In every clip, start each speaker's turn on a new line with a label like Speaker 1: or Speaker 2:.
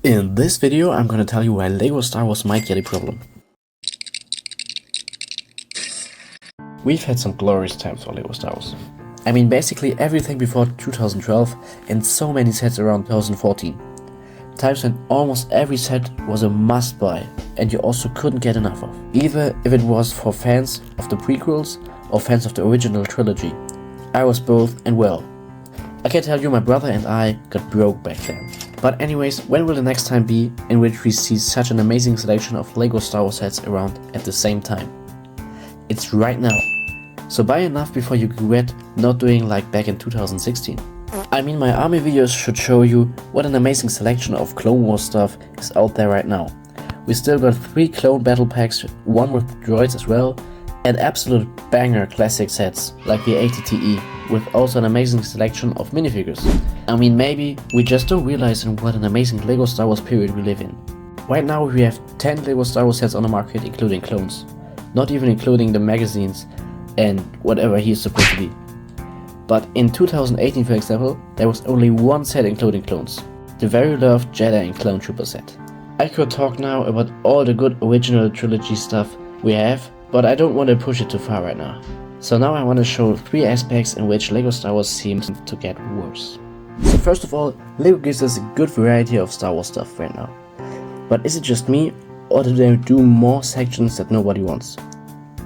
Speaker 1: In this video, I'm gonna tell you why LEGO Star Wars might get a problem. We've had some glorious times for LEGO Star Wars. I mean basically everything before 2012 and so many sets around 2014. Times when almost every set was a must buy and you also couldn't get enough of. Either if it was for fans of the prequels or fans of the original trilogy. I was both, and well, I can tell you my brother and I got broke back then. But anyways, when will the next time be in which we see such an amazing selection of LEGO Star Wars sets around at the same time? It's right now. So buy enough before you regret not doing like back in 2016. I mean, my army videos should show you what an amazing selection of Clone Wars stuff is out there right now. We still got 3 clone battle packs, one with droids as well, and absolute banger classic sets like the ATTE, with also an amazing selection of minifigures. I mean, maybe we just don't realize in what an amazing LEGO Star Wars period we live in. Right now we have 10 LEGO Star Wars sets on the market, including clones, not even including the magazines and whatever he is supposed to be. But in 2018, for example, there was only one set including clones, the very loved Jedi and Clone Trooper set. I could talk now about all the good original trilogy stuff we have, but I don't want to push it too far right now. So now I want to show 3 aspects in which LEGO Star Wars seems to get worse. So first of all, LEGO gives us a good variety of Star Wars stuff right now. But is it just me, or do they do more sections that nobody wants?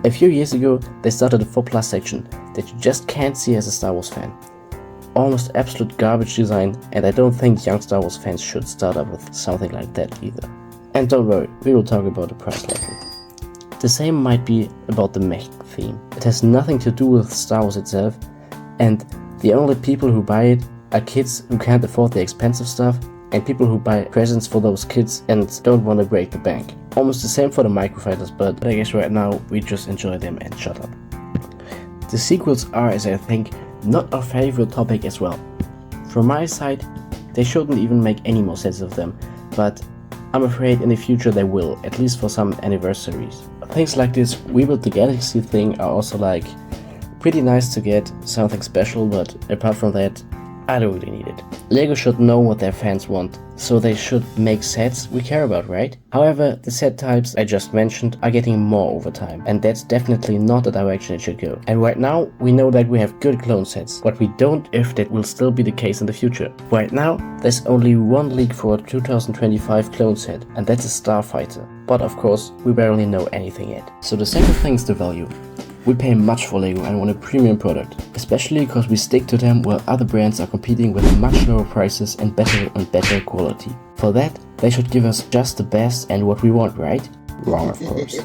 Speaker 1: A few years ago, they started a 4+ section that you just can't see as a Star Wars fan. Almost absolute garbage design, and I don't think young Star Wars fans should start up with something like that either. And don't worry, we will talk about the price later. The same might be about the mech theme. It has nothing to do with Star Wars itself, and the only people who buy it are kids who can't afford the expensive stuff, and people who buy presents for those kids and don't want to break the bank. Almost the same for the microfighters, but I guess right now we just enjoy them and shut up. The sequels are, as I think, not our favorite topic as well. From my side, they shouldn't even make any more sets of them, but I'm afraid in the future they will, at least for some anniversaries. Things like this Rebuild the Galaxy thing are also like pretty nice to get something special, but apart from that, I don't really need it. LEGO should know what their fans want, so they should make sets we care about, right? However, the set types I just mentioned are getting more over time, and that's definitely not the direction it should go. And right now, we know that we have good clone sets, but we don't if that will still be the case in the future. Right now, there's only one leak for a 2025 clone set, and that's a Starfighter. But of course, we barely know anything yet. So the second thing is the value. We pay much for LEGO and want a premium product, especially because we stick to them while other brands are competing with much lower prices and better quality. For that, they should give us just the best and what we want, right? Wrong, of course.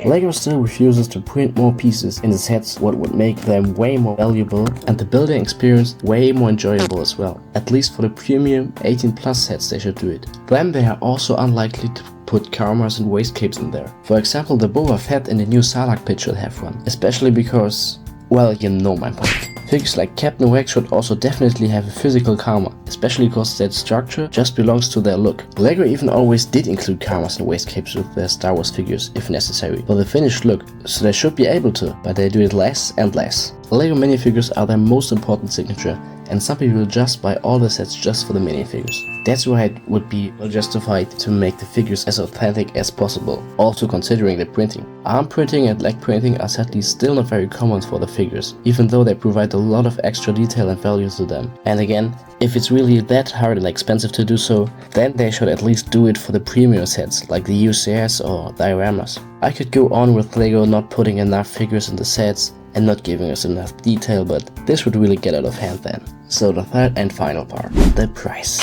Speaker 1: LEGO still refuses to print more pieces in the sets, what would make them way more valuable and the building experience way more enjoyable as well. At least for the premium 18+ sets they should do it. Then they are also unlikely to put cameras and waist capes in there. For example, the Boba Fett in the new Sarlacc pit should have one, especially because, well, you know my point. Figures like Captain Rex should also definitely have a physical camera, especially because that structure just belongs to their look. LEGO even always did include cameras and waist capes with their Star Wars figures if necessary, for the finished look, so they should be able to, but they do it less and less. LEGO minifigures are their most important signature, and some people just buy all the sets just for the minifigures. That's why it would be well justified to make the figures as authentic as possible, also considering the printing. Arm printing and leg printing are sadly still not very common for the figures, even though they provide a lot of extra detail and value to them. And again, if it's really that hard and expensive to do so, then they should at least do it for the premium sets like the UCS or dioramas. I could go on with LEGO not putting enough figures in the sets and not giving us enough detail, but this would really get out of hand then. So the third and final part, the price.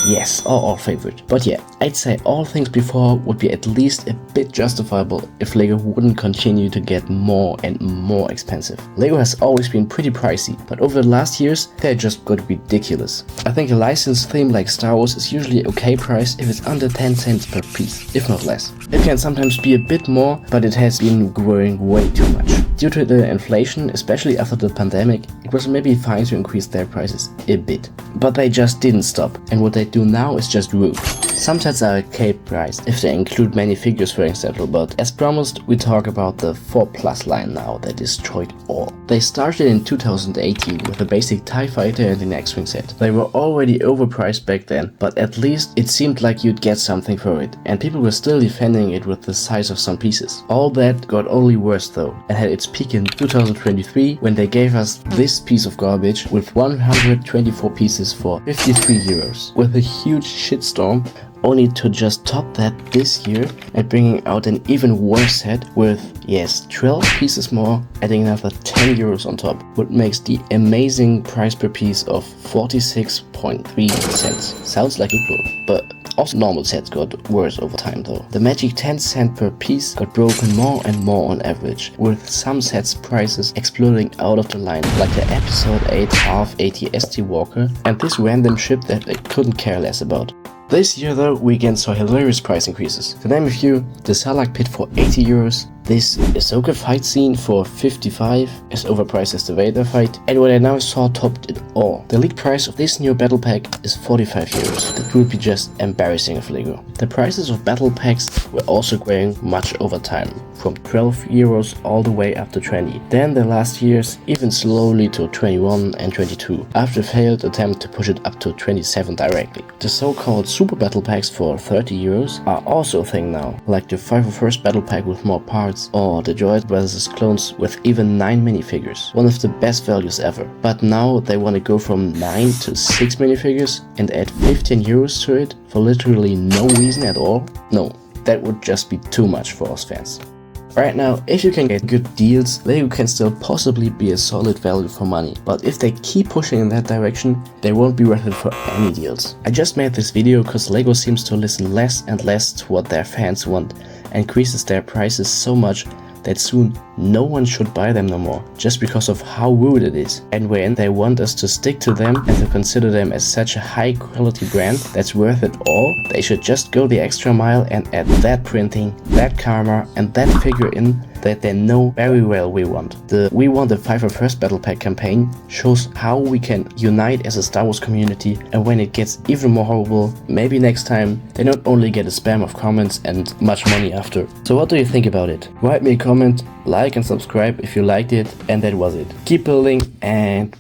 Speaker 1: Yes, our favorite. But yeah, I'd say all things before would be at least a bit justifiable if LEGO wouldn't continue to get more and more expensive. LEGO has always been pretty pricey, but over the last years, they just got ridiculous. I think a licensed theme like Star Wars is usually okay price if it's under 10 cents per piece, if not less. It can sometimes be a bit more, but it has been growing way too much. Due to the inflation, especially after the pandemic, it was maybe fine to increase their prices a bit. But they just didn't stop, and what they do now is just rude. Some sets are at capped price if they include many figures for example, but as promised we talk about the 4+ line now that destroyed all. They started in 2018 with a basic TIE Fighter and an X-Wing set. They were already overpriced back then, but at least it seemed like you'd get something for it, and people were still defending it with the size of some pieces. All that got only worse though, and had its peak in 2023 when they gave us this piece of garbage with 124 pieces for 53 euros, with a huge shitstorm, only to just top that this year and bringing out an even worse set with, yes, 12 pieces more, adding another 10 euros on top, which makes the amazing price per piece of 46.3 cents. Sounds like a blow, but also normal sets got worse over time though. The magic 10 cent per piece got broken more and more on average, with some sets prices exploding out of the line, like the episode 8 half AT-ST Walker and this random ship that I couldn't care less about. This year though, we again saw hilarious price increases. To name a few, the Sarlacc pit for 80 euros, this Ahsoka fight scene for 55, as overpriced as the Vader fight, and what I now saw topped it all. The league price of this new battle pack is 45 euros. That would be just embarrassing of LEGO. The prices of battle packs were also growing much over time, from 12 euros all the way up to 20. Then the last years even slowly to 21 and 22, after a failed attempt to push it up to 27 directly. The so-called super battle packs for 30 euros are also a thing now, like the 501st battle pack with more parts, or the Droid vs clones with even 9 minifigures. One of the best values ever. But now they want to go from 9 to 6 minifigures and add 15 euros to it for literally no reason at all? No, that would just be too much for us fans. Right now, if you can get good deals, LEGO can still possibly be a solid value for money, but if they keep pushing in that direction, they won't be worth it for any deals. I just made this video because LEGO seems to listen less and less to what their fans want, and increases their prices so much that soon no one should buy them no more, just because of how rude it is. And when they want us to stick to them and to consider them as such a high quality brand that's worth it all, they should just go the extra mile and add that printing, that karma and that figure in that they know very well we want. The We Want the 501st Battle Pack campaign shows how we can unite as a Star Wars community, and when it gets even more horrible, maybe next time they not only get a spam of comments and much money after. So what do you think about it? Write me a comment, like and subscribe if you liked it, and that was it. Keep building and